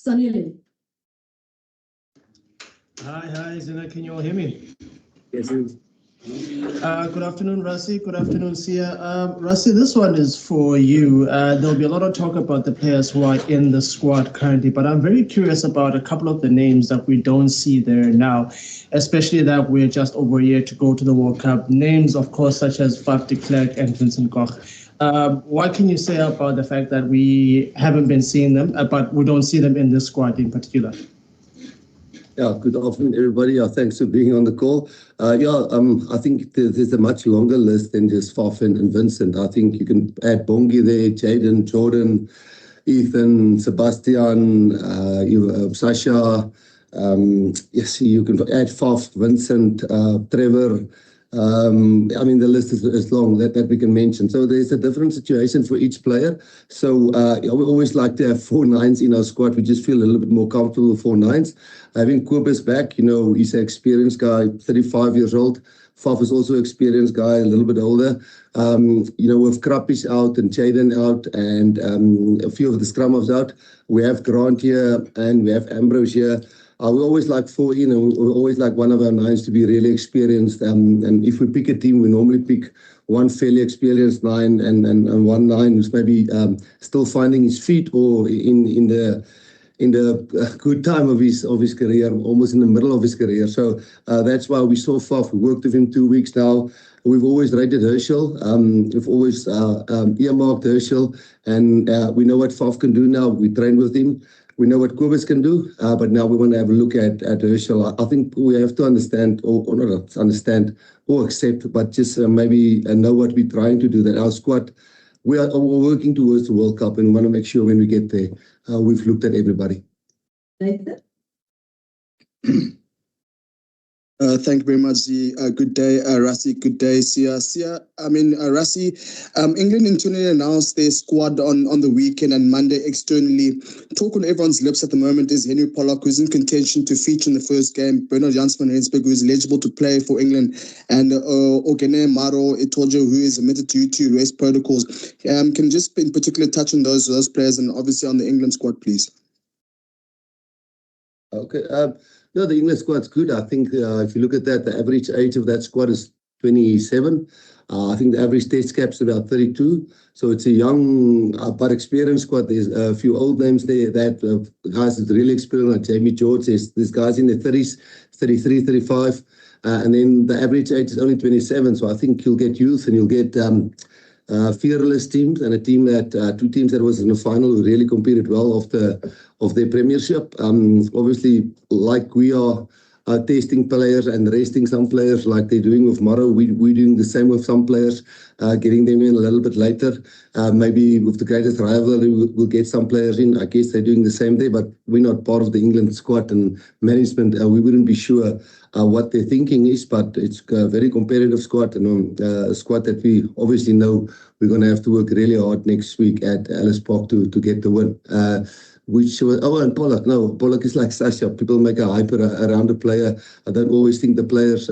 Sanile. Hi, Zina, can you all hear me? Yes. Good afternoon, Rassie. Good afternoon, Siya. Rassie, this one is for you. There'll be a lot of talk about the players who are in the squad currently, but I'm very curious about a couple of the names that we don't see there now, especially that we're just over a year to go to the World Cup. Names, of course, such as Faf de Klerk and Vincent Koch. What can you say about the fact that we haven't been seeing them, but we don't see them in this squad in particular? Yeah, good afternoon, everybody. Thanks for being on the call. I think there's a much longer list than just Faf and Vincent. I think you can add Bongi there, Jaden, Jordan, Ethan, Sebastian, Sasha. Yes, you can add Faf, Vincent, Trevor. The list is long that we can mention. So there's a different situation for each player. So we always like to have 4 nines in our squad. We just feel a little bit more comfortable with 4 nines. Having Kobus back, he's an experienced guy, 35 years old. Faf is also an experienced guy, a little bit older. With Krappies out and Jaden out and a few of the scrummers out, we have Grant here and we have Ambrose here. We always like 4 in, and we always like one of our nines to be really experienced. And if we pick a team, we normally pick one fairly experienced 9 and one 9 who's maybe still finding his feet or in the good time of his career, almost in the middle of his career. So that's why we saw Faf. We worked with him 2 weeks now. We've always rated Herschel. We've always earmarked Herschel, and we know what Faf can do now. We trained with him. We know what Kobus can do, but now we want to have a look at Herschel. I think we have to understand, or not understand, or accept, but just maybe know what we're trying to do. That our squad, we're working towards the World Cup, and we want to make sure when we get there, we've looked at everybody. Nathan? Thank you very much, Zee. Good day, Rassie. Good day, Siya. Rassie, England internally announced their squad on the weekend and Monday externally. Talk on everyone's lips at the moment is Henry Pollock, who's in contention to feature in the first game, Bernard Jansen van Rensburg, who's eligible to play for England, and Ogene Maro Itojo, who is admitted to rest protocols. Can you just in particular touch on those players and obviously on the England squad, please? Okay. No, the England squad's good. I think if you look at that, the average age of that squad is 27. I think the average test cap's about 32. So it's a young but experienced squad. There's a few old names there. That guys that's really experienced, like Jamie George. There's guys in their 30s, 33, 35. And then the average age is only 27. So I think you'll get youth and you'll get fearless teams and a team that 2 teams that was in the final who really competed well of their premiership. Obviously, like we are testing players and resting some players like they're doing with Maro, we're doing the same with some players, getting them in a little bit later. Maybe with the greatest rivalry, we'll get some players in. I guess they're doing the same there, but we're not part of the England squad and management. We wouldn't be sure what their thinking is, but it's a very competitive squad and a squad that we obviously know we're going to have to work really hard next week at Ellis Park to get the win. And Pollock. No, Pollock is like Sasha. People make a hype around a player. I don't always think the players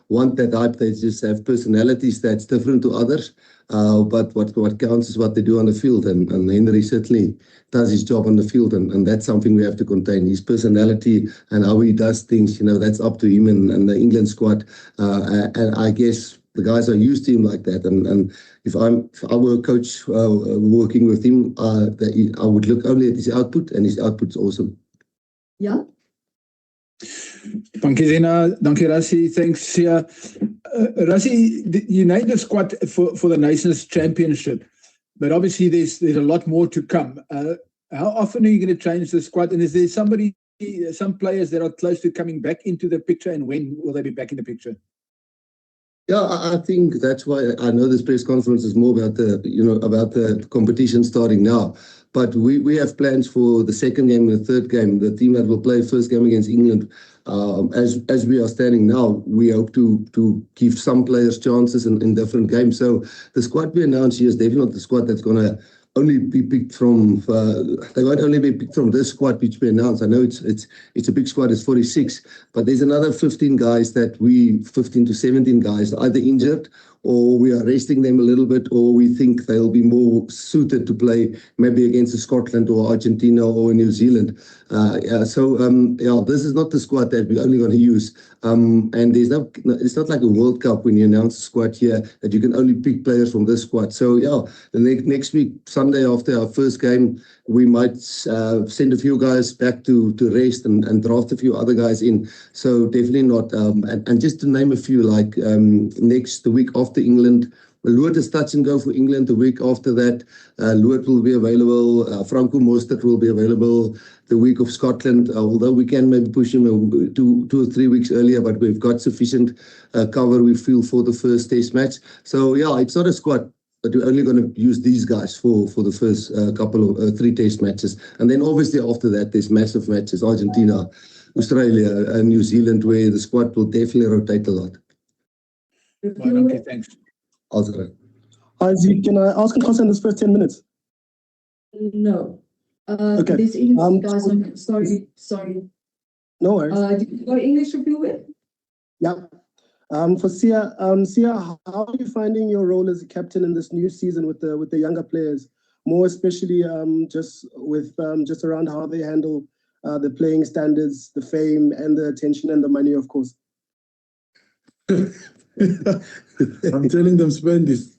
want that hype. They just have personalities that's different to others. But what counts is what they do on the field. And Henry certainly does his job on the field. And that's something we have to contain. His personality and how he does things, that's up to him and the England squad. And I guess the guys are used to him like that. And if I were a coach working with him, I would look only at his output, and his output's awesome. Yeah. Dankie, Zena. Dankie, Rassie. Thanks, Siya. Rassie, you named the squad for the Nations Championship, but obviously there's a lot more to come. How often are you going to change the squad? And is there some players that are close to coming back into the picture, and when will they be back in the picture? Yeah, I think that's why I know this press conference is more about the competition starting now. But we have plans for the second game and the third game. The team that will play first game against England, as we are standing now, we hope to give some players chances in different games. So the squad we announced here is definitely not the squad that's going to only be picked from. They won't only be picked from this squad which we announced. I know it's a big squad. It's 46, but there's another 15 to 17 guys either injured or we are resting them a little bit, or we think they'll be more suited to play maybe against Scotland or Argentina or New Zealand. This is not the squad that we're only going to use. And it's not like a World Cup when you announce a squad here that you can only pick players from this squad. So the next week, Sunday after our first game, we might send a few guys back to rest and draft a few other guys in. So definitely not. And just to name a few, like the week after England, Loot is touch and go for England. The week after that, Loot will be available. Franco Mostert will be available the week of Scotland, although we can maybe push him 2 or 3 weeks earlier, but we've got sufficient cover, we feel, for the first test match. So, it's not a squad, but we're only going to use these guys for the first couple of 3 test matches. And then obviously after that, there's massive matches, Argentina, Australia, and New Zealand, where the squad will definitely rotate a lot. Right, okay, thanks. Hi, Zeke, can I ask a question in this first 10 minutes? No. Okay. This English guys, I'm sorry. No worries. Did you go English review with? Yeah. For Siya, how are you finding your role as a captain in this new season with the younger players, more especially just around how they handle the playing standards, the fame, and the attention and the money, of course? I'm telling them spend this.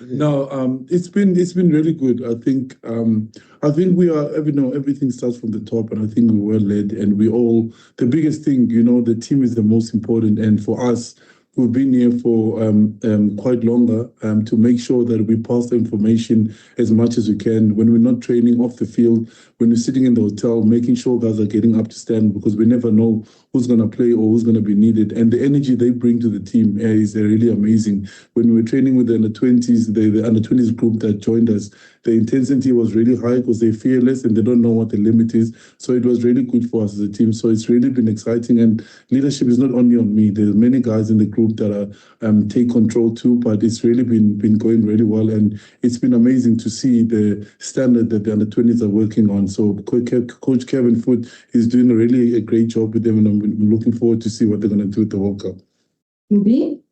No, it's been really good. I think we are, everything starts from the top, and I think we're well led, and the biggest thing, the team is the most important, and for us, we've been here for quite longer to make sure that we pass the information as much as we can. When we're not training off the field, when we're sitting in the hotel, making sure guys are getting up to stand, because we never know who's going to play or who's going to be needed. And the energy they bring to the team is really amazing. When we were training with the under-20s, the under-20s group that joined us, the intensity was really high because they're fearless and they don't know what the limit is. So it was really good for us as a team. So it's really been exciting. And leadership is not only on me. There's many guys in the group that are take control too, but it's really been going really well. And it's been amazing to see the standard that the under-20s are working on. So Coach Kevin Foote is doing a great job with them, and I'm looking forward to see what they're going to do at the World Cup. Mubi?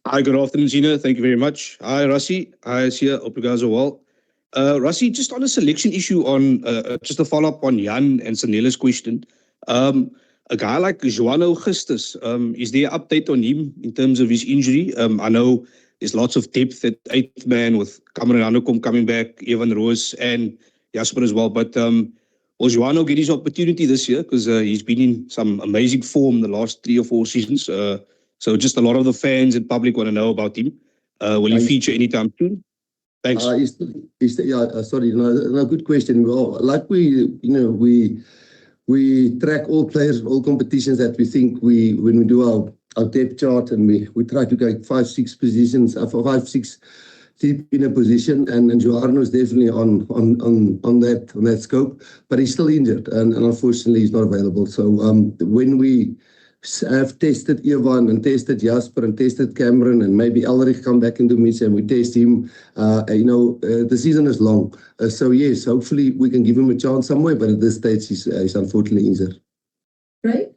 Hi, good afternoon, Zina. Thank you very much. Hi, Rassie. Hi, Siya. Hope you guys are well. Rassie, just on a selection issue, just a follow-up on Jan and Sanela's question. A guy like Johan Augustus, is there an update on him in terms of his injury? I know there's lots of depth at 8th man with Cameron Hanekom coming back, Evan Roos and Jasper as well. But will Johan get his opportunity this year? Because he's been in some amazing form the last 3 or 4 seasons. So just a lot of the fans and public want to know about him. Will he feature anytime soon? Thanks. Sorry, no, good question. Well, like we track all players in all competitions that we think when we do our depth chart, and we try to get 5-6 positions, 5-6 deep in a position, and Johan is definitely on that scope, but he's still injured, and unfortunately he's not available. So when we have tested Ivan and tested Jasper and tested Cameron and maybe Elrich come back into mix and we test him, the season is long. So yes, hopefully we can give him a chance somewhere, but at this stage he's unfortunately injured. Right?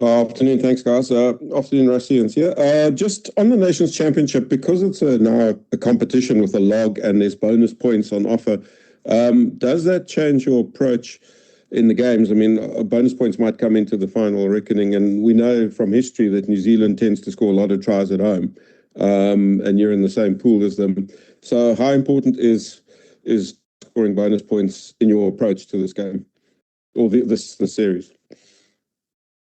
Afternoon, thanks guys. Afternoon, Rassie and Siya. Just on the Nations Championship, because it's now a competition with a log and there's bonus points on offer, does that change your approach in the games? I mean, bonus points might come into the final reckoning, and we know from history that New Zealand tends to score a lot of tries at home, and you're in the same pool as them. So how important is scoring bonus points in your approach to this game or this series?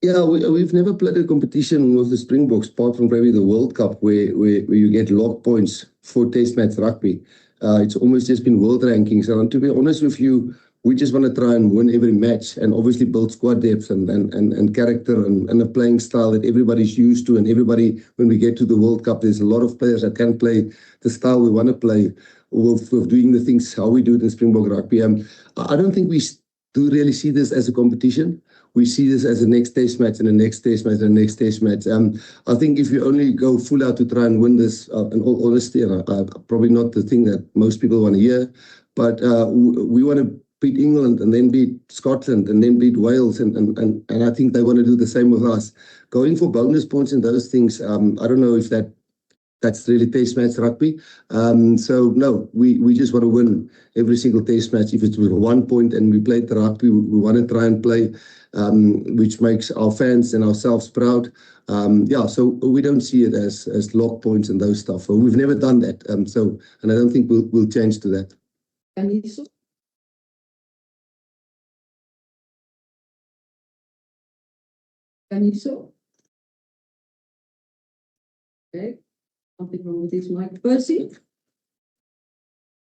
Yeah, we've never played a competition with the Springboks, apart from probably the World Cup, where you get log points for test match rugby. It's almost just been world rankings. And to be honest with you, we just want to try and win every match and obviously build squad depth and character and a playing style that everybody's used to. And everybody, when we get to the World Cup, there's a lot of players that can play the style we want to play with doing the things how we do it in Springbok rugby. I don't think we do really see this as a competition. We see this as a next test match and a next test match and a next test match. I think if you only go full out to try and win this, in all honesty, probably not the thing that most people want to hear, but we want to beat England and then beat Scotland and then beat Wales and I think they want to do the same with us. Going for bonus points and those things, I don't know if that's really test match rugby. So no, we just want to win every single test match. If it's with 1 point and we played the rugby, we want to try and play, which makes our fans and ourselves proud. So we don't see it as log points and those stuff. We've never done that. And I don't think we'll change to that. Kaniso? Kaniso? Okay. Something wrong with his mic. Percy?